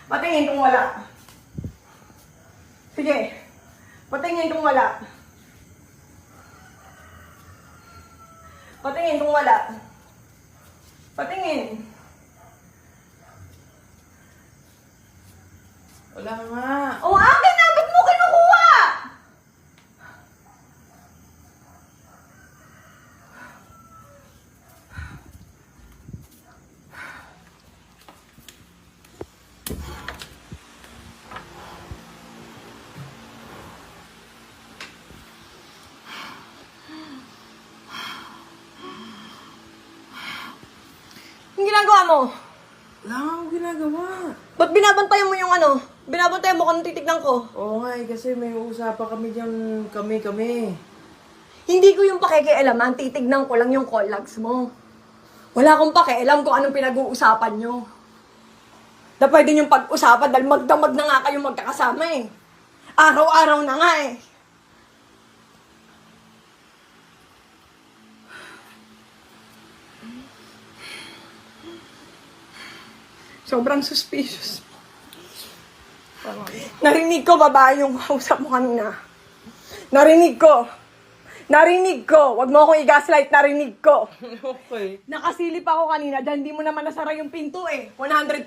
Patingin kung wala. Sige. Patingin kung wala. Patingin kung wala. Patingin. Wala nga. O, akin na! Ba't mo kinukuha? Ang ginagawa mo? Wala nga akong ginagawa. Ba't binabantayan mo yung ano? Binabantayan mo kung titignan ko? Oo nga kasi may usapan kami dyan kami. Hindi ko yung pakikialaman, titignan ko lang yung call logs mo. Wala akong pakialam kung anong pinag-uusapan nyo. Na pwede nyo pag-usapan dahil magdamag na nga kayong magkakasama eh. Araw-araw na nga eh. Sobrang suspicious. Narinig ko, babae yung kausap mo kanina. Narinig ko. Wag mo akong i-gaslight, narinig ko. Okay. Nakasilip ako kanina, dyan di mo naman nasara yung pinto eh. 100%.